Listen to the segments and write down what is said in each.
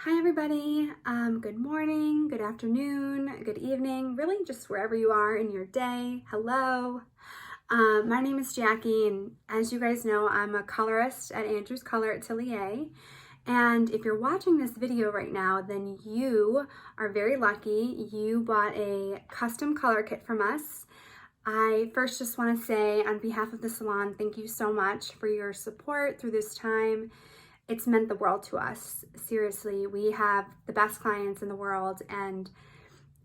Hi everybody, good morning, good afternoon, good evening, really just wherever you are in your day. Hello. My name is Jackie, and as you guys know, I'm a colorist at Andrews Colour Atelier. And if you're watching this video right now, then you are very lucky. You bought a custom color kit from us. I first just want to say on behalf of the salon, thank you so much for your support through this time. It's meant the world to us. Seriously, we have the best clients in the world and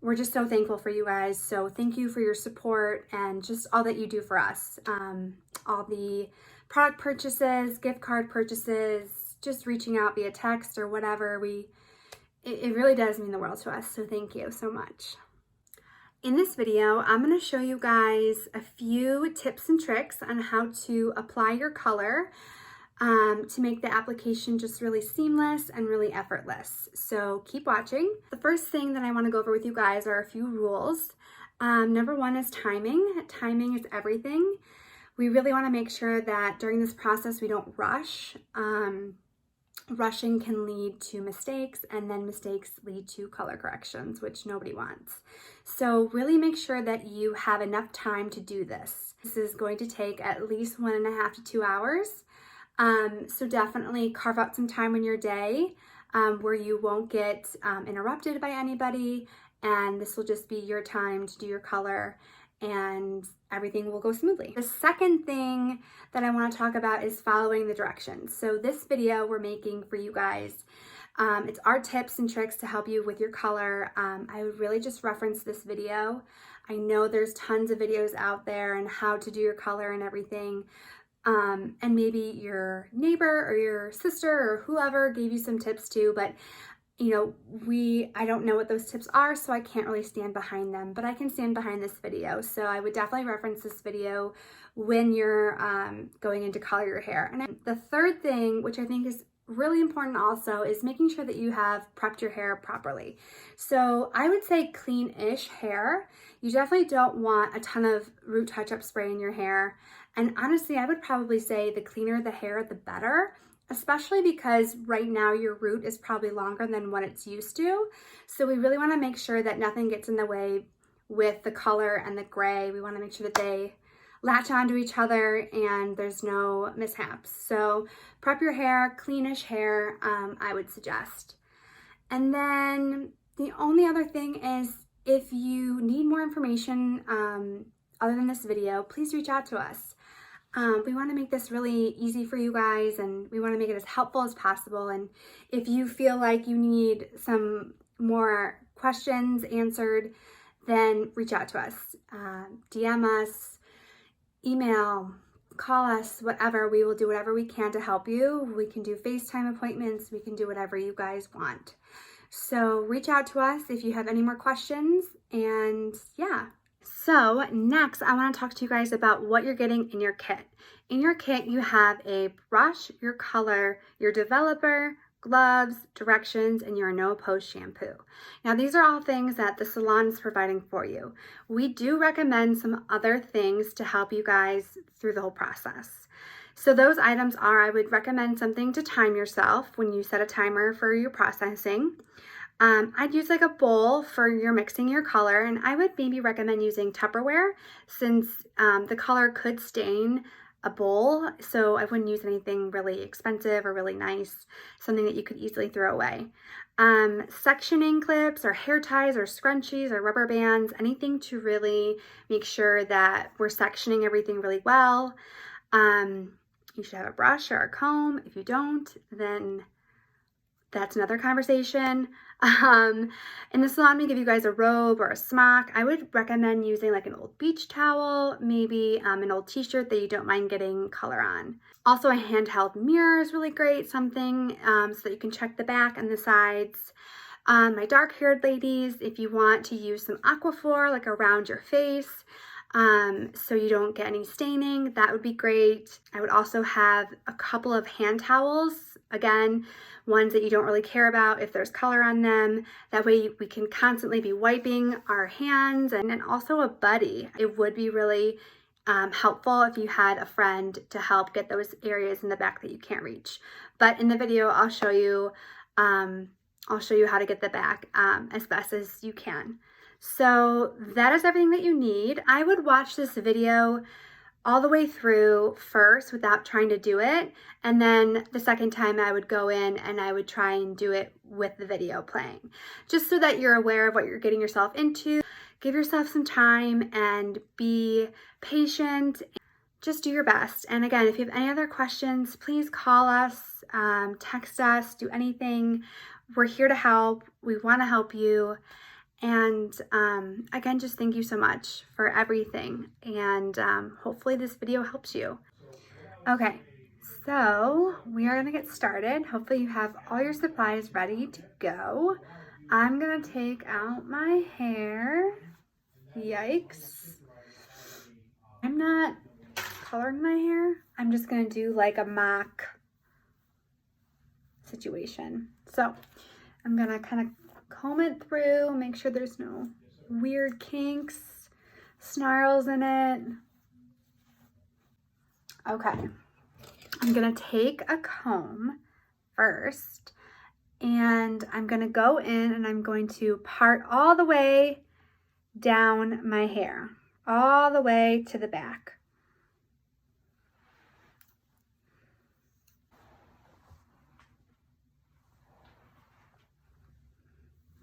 we're just so thankful for you guys. So thank you for your support and just all that you do for us. All the product purchases, gift card purchases, just reaching out via text or whatever, it really does mean the world to us. So thank you so much. In this video, I'm going to show you guys a few tips and tricks on how to apply your color to make the application just really seamless and really effortless. So keep watching. The first thing that I want to go over with you guys are a few rules. Number one is timing. Timing is everything. We really want to make sure that during this process we don't rush. Rushing can lead to mistakes, and then mistakes lead to color corrections, which nobody wants. So really make sure that you have enough time to do this. This is going to take at least 1.5 to 2 hours. So definitely carve out some time in your day where you won't get interrupted by anybody, and this will just be your time to do your color and everything will go smoothly. The second thing that I want to talk about is following the directions. So this video we're making for you guys, it's our tips and tricks to help you with your color. I would really just reference this video. I know there's tons of videos out there on how to do your color and everything. And maybe your neighbor or your sister or whoever gave you some tips too, but you know, I don't know what those tips are, so I can't really stand behind them, but I can stand behind this video. So I would definitely reference this video when you're going in to color your hair. And the third thing, which I think is really important also, is making sure that you have prepped your hair properly. So I would say clean-ish hair. You definitely don't want a ton of root touch-up spray in your hair. And honestly, I would probably say the cleaner the hair, the better, especially because right now your root is probably longer than what it's used to. So we really want to make sure that nothing gets in the way with the color and the gray. We want to make sure that they latch onto each other and there's no mishaps. So prep your hair, cleanish hair, I would suggest. And then the only other thing is, if you need more information other than this video, please reach out to us. We want to make this really easy for you guys, and we want to make it as helpful as possible. And if you feel like you need some more questions answered, then reach out to us. DM us, email, call us, whatever. We will do whatever we can to help you. We can do FaceTime appointments. We can do whatever you guys want. So reach out to us if you have any more questions, and yeah. So next, I want to talk to you guys about what you're getting in your kit. In your kit, you have a brush, your color, your developer, gloves, directions, and your no-post shampoo. Now, these are all things that the salon is providing for you. We do recommend some other things to help you guys through the whole process. So those items are, I would recommend something to time yourself when you set a timer for your processing. I'd use like a bowl for your mixing your color, and I would maybe recommend using Tupperware since the color could stain a bowl, so I wouldn't use anything really expensive or really nice, something that you could easily throw away. Sectioning clips or hair ties or scrunchies or rubber bands, anything to really make sure that we're sectioning everything really well. You should have a brush or a comb. If you don't, then that's another conversation. In the salon, we give you guys a robe or a smock. I would recommend using like an old beach towel, maybe an old t-shirt that you don't mind getting color on. Also, a handheld mirror is really great, something so that you can check the back and the sides. My dark-haired ladies, if you want to use some Aquaphor like around your face, so you don't get any staining, that would be great. I would also have a couple of hand towels, again, ones that you don't really care about if there's color on them. That way we can constantly be wiping our hands, and then also a buddy. It would be really helpful if you had a friend to help get those areas in the back that you can't reach. But in the video, I'll show you I'll show you how to get the back as best as you can. So that is everything that you need. I would watch this video all the way through first without trying to do it. And then the second time I would go in and I would try and do it with the video playing, just so that you're aware of what you're getting yourself into. Give yourself some time and be patient. Just do your best. And again, if you have any other questions, please call us, text us, do anything. We're here to help. We want to help you. And again, just thank you so much for everything. And hopefully this video helps you. Okay, so we are gonna get started. Hopefully you have all your supplies ready to go. I'm gonna take out my hair. Yikes. I'm not coloring my hair. I'm just gonna do like a mock situation. So I'm gonna kind of comb it through, make sure there's no weird kinks, snarls in it. Okay, I'm gonna take a comb first and I'm gonna go in and I'm going to part all the way down my hair, all the way to the back.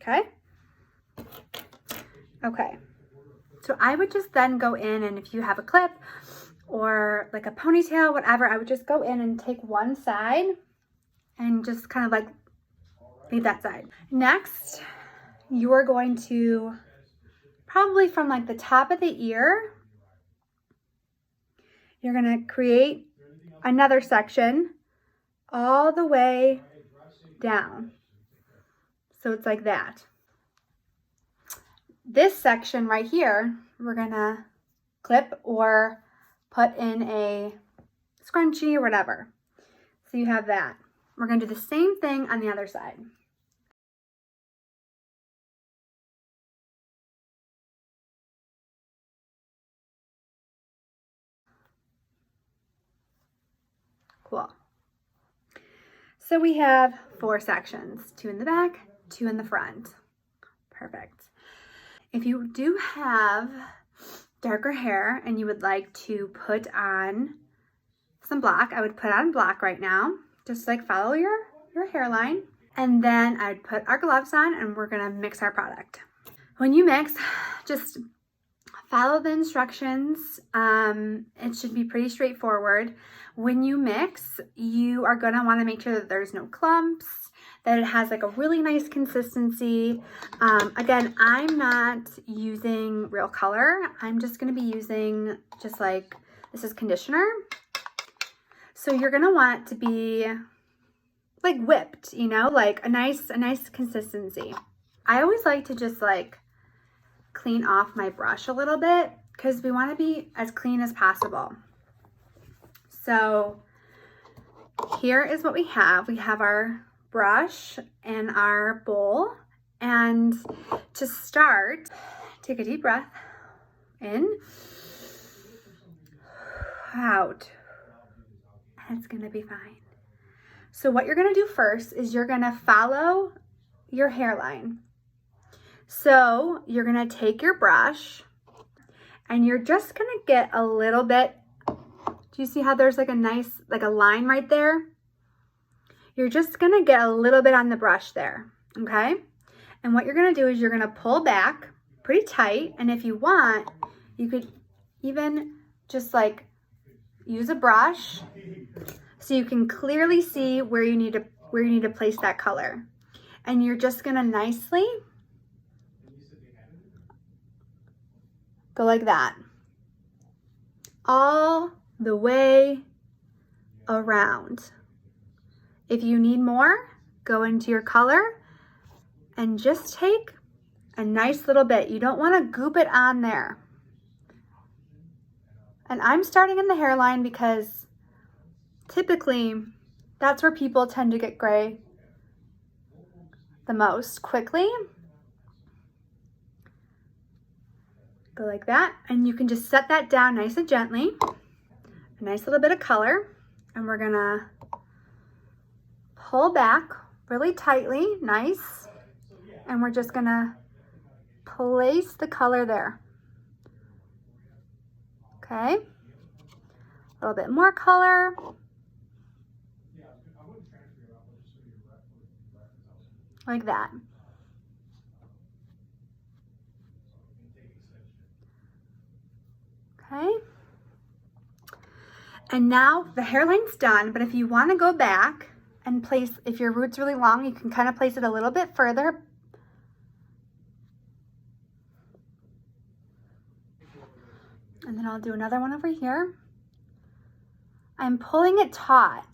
Okay. Okay. So I would just then go in, and if you have a clip or like a ponytail, whatever, I would just go in and take one side and just kind of like leave that side. Next, you are going to probably from like the top of the ear, you're going to create another section all the way down. So it's like that. This section right here, we're gonna clip or put in a scrunchie or whatever. So you have that. We're gonna do the same thing on the other side. Cool. So we have 4 sections, 2 in the back, 2 in the front. Perfect. If you do have darker hair and you would like to put on some black, I would put on black right now. Just like follow your hairline. And then I would put our gloves on and we're gonna mix our product. When you mix, just follow the instructions. It should be pretty straightforward. When you mix, you are gonna wanna make sure that there's no clumps, that it has like a really nice consistency. Again, I'm not using real color. I'm just gonna be using just like, this is conditioner. So you're gonna want it to be like whipped, you know, like a nice consistency. I always like to just like clean off my brush a little bit because we want to be as clean as possible. So here is what we have. We have our brush and our bowl. And to start, take a deep breath in, out. It's gonna be fine. So what you're gonna do first is you're gonna follow your hairline. So you're gonna take your brush and you're just gonna get a little bit, do you see how there's like a nice, like a line right there? You're just gonna get a little bit on the brush there, okay? And what you're gonna do is you're gonna pull back pretty tight, and if you want, you could even just like use a brush so you can clearly see where you need to place that color. And you're just gonna nicely go like that, all the way around. If you need more, go into your color and just take a nice little bit. You don't want to goop it on there. And I'm starting in the hairline because typically that's where people tend to get gray the most quickly. Go like that, and you can just set that down nice and gently. A nice little bit of color, and we're gonna pull back really tightly, nice. And we're just gonna place the color there. Okay, a little bit more color. Like that. Okay. And now the hairline's done, but if you want to go back and place, if your root's really long, you can kind of place it a little bit further. And then I'll do another one over here. I'm pulling it taut.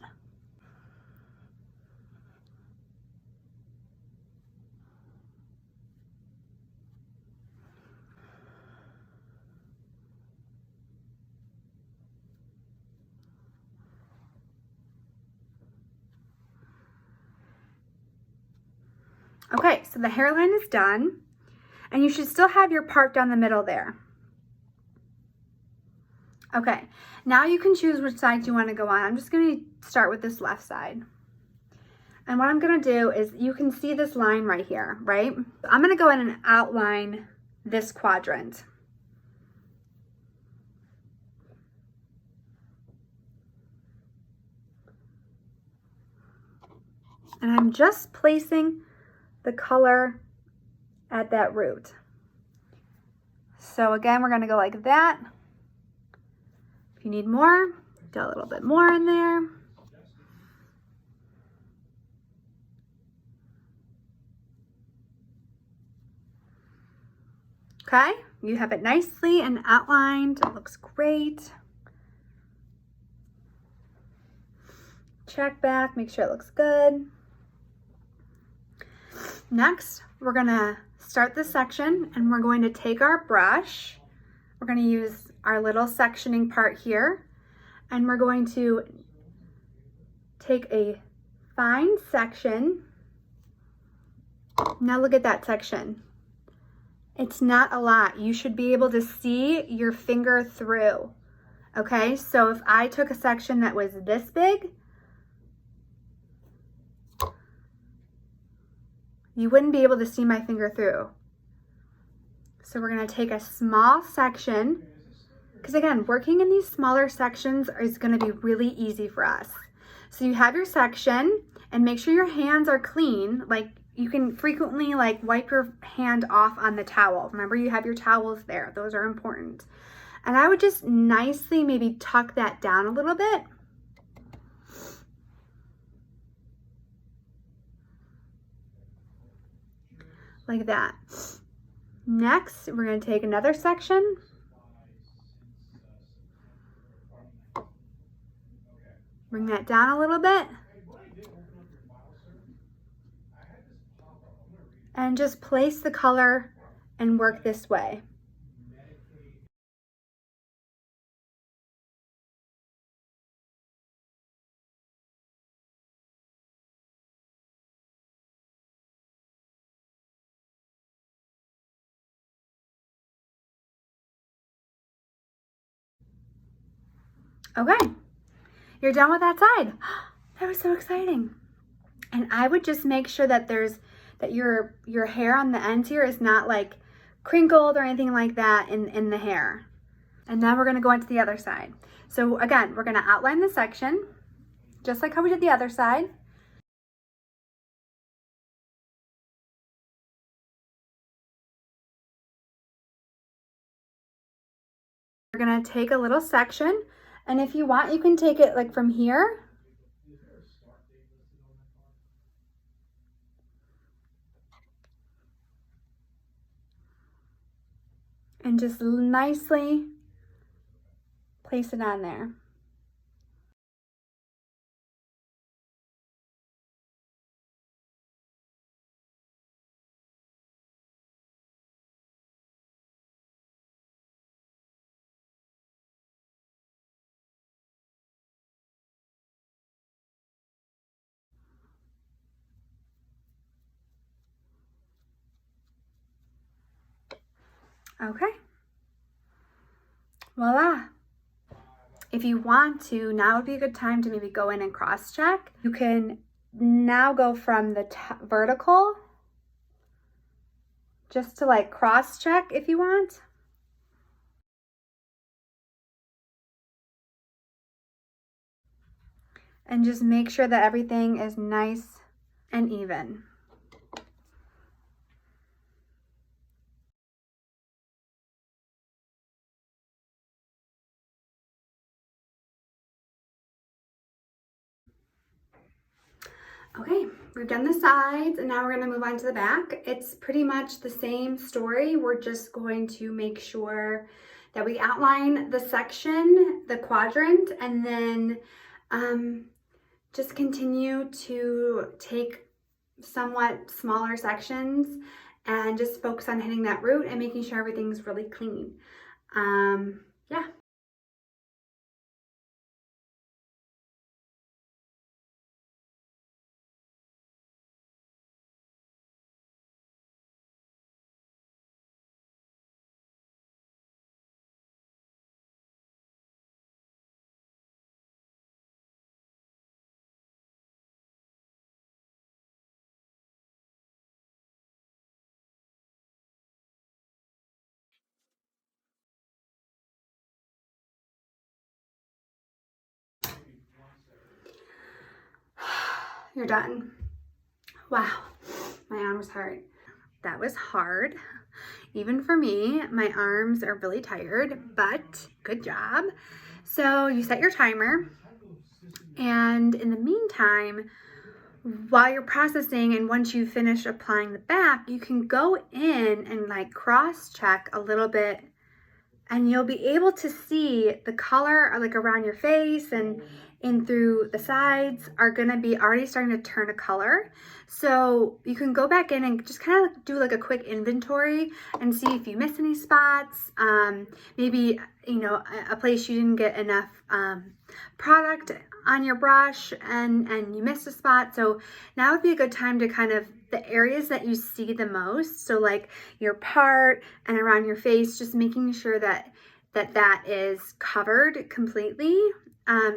Okay, so the hairline is done, and you should still have your part down the middle there. Okay, now you can choose which side you want to go on. I'm just going to start with this left side. And what I'm going to do is, you can see this line right here, right? I'm going to go in and outline this quadrant. And I'm just placing the color at that root. So again, we're going to go like that. If you need more, do a little bit more in there. Okay, you have it nicely and outlined. It looks great. Check back, make sure it looks good. Next, we're gonna start this section, and we're going to take our brush. We're gonna use our little sectioning part here, and we're going to take a fine section. Now look at that section. It's not a lot. You should be able to see your finger through. Okay, so if I took a section that was this big, you wouldn't be able to see my finger through. So we're gonna take a small section, because again, working in these smaller sections is gonna be really easy for us. So you have your section, and make sure your hands are clean. Like, you can frequently like wipe your hand off on the towel. Remember, you have your towels there. Those are important. And I would just nicely maybe tuck that down a little bit. Like that. Next, we're going to take another section. Bring that down a little bit. And just place the color and work this way. Okay, you're done with that side. That was so exciting. And I would just make sure that your hair on the ends here is not like crinkled or anything like that in the hair. And now we're gonna go into the other side. So again, we're gonna outline the section, just like how we did the other side. We're gonna take a little section, and if you want, you can take it like from here. And just nicely place it on there. Okay. Voila. If you want to, now would be a good time to maybe go in and cross check. You can now go from the vertical just to like cross check if you want. And just make sure that everything is nice and even. Okay, we've done the sides and now we're going to move on to the back. It's pretty much the same story. We're just going to make sure that we outline the section, the quadrant, and then just continue to take somewhat smaller sections and just focus on hitting that root and making sure everything's really clean. Yeah. You're done. Wow, my arms hurt. That was hard. Even for me, my arms are really tired, but good job. So you set your timer, and in the meantime, while you're processing and once you finish applying the back, you can go in and like cross check a little bit, and you'll be able to see the color like around your face and in through the sides are gonna be already starting to turn a color. So you can go back in and just kind of do like a quick inventory and see if you miss any spots. Maybe, you know, a place you didn't get enough product on your brush and you missed a spot. So now would be a good time to kind of the areas that you see the most. So like your part and around your face, just making sure that is covered completely.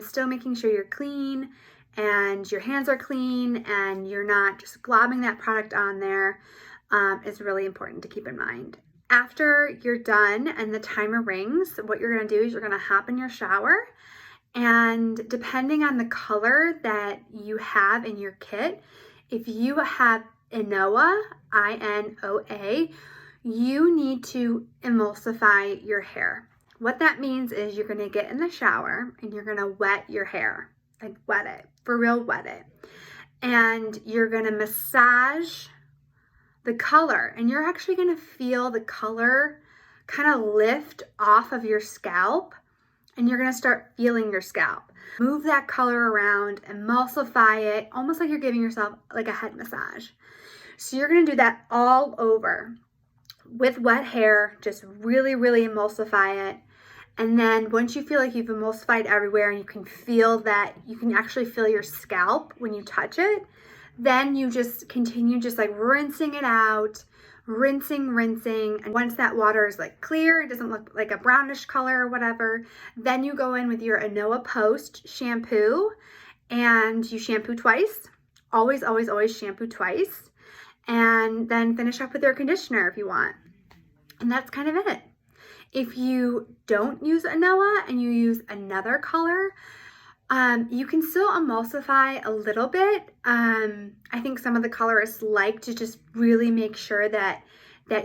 Still making sure you're clean and your hands are clean and you're not just globbing that product on there is really important to keep in mind. After you're done and the timer rings, what you're gonna do is you're gonna hop in your shower, and depending on the color that you have in your kit, if you have Inoa, I-N-O-A, you need to emulsify your hair. What that means is you're gonna get in the shower and you're gonna wet your hair, like wet it, for real wet it. And you're gonna massage the color, and you're actually gonna feel the color kind of lift off of your scalp, and you're gonna start feeling your scalp. Move that color around, emulsify it, almost like you're giving yourself like a head massage. So you're gonna do that all over with wet hair, just really, really emulsify it. And then once you feel like you've emulsified everywhere and you can feel that, you can actually feel your scalp when you touch it, then you just continue just like rinsing it out, rinsing. And once that water is like clear, it doesn't look like a brownish color or whatever, then you go in with your Inoa Post shampoo and you shampoo twice. Always, always, always shampoo twice. And then finish up with your conditioner if you want. And that's kind of it. If you don't use Inoa and you use another color, you can still emulsify a little bit. I think some of the colorists like to just really make sure that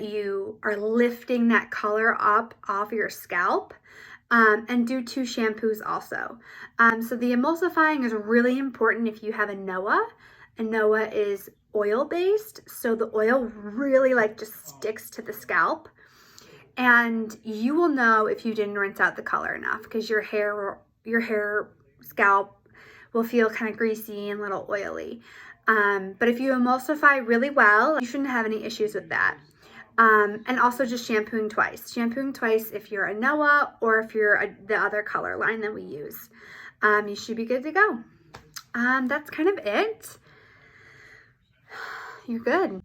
you are lifting that color up off your scalp, and do 2 shampoos also. So the emulsifying is really important if you have Inoa. Inoa is oil-based, so the oil really like just sticks to the scalp. And you will know if you didn't rinse out the color enough, because your hair scalp will feel kind of greasy and a little oily. But if you emulsify really well, you shouldn't have any issues with that. And also just shampooing twice. Shampooing twice if you're Inoa or if you're the other color line that we use. You should be good to go. That's kind of it. You're good.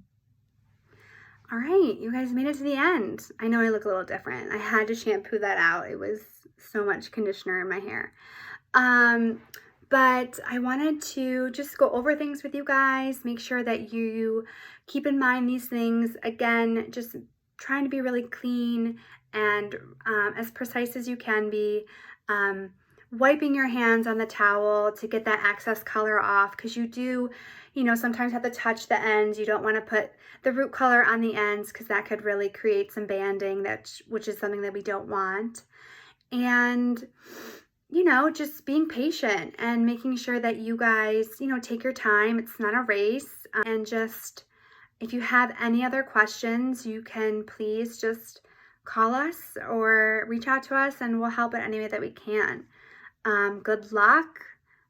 All right, you guys made it to the end. I know I look a little different. I had to shampoo that out. It was so much conditioner in my hair. But I wanted to just go over things with you guys, make sure that you keep in mind these things. Again, just trying to be really clean and as precise as you can be. Wiping your hands on the towel to get that excess color off, because you do, sometimes have to touch the ends. You don't want to put the root color on the ends because that could really create some banding, which is something that we don't want. And just being patient and making sure that you guys, take your time. It's not a race. And just, if you have any other questions, you can please just call us or reach out to us and we'll help in any way that we can. Good luck.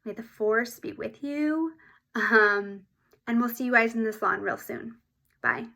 May the force be with you. And we'll see you guys in the salon real soon. Bye.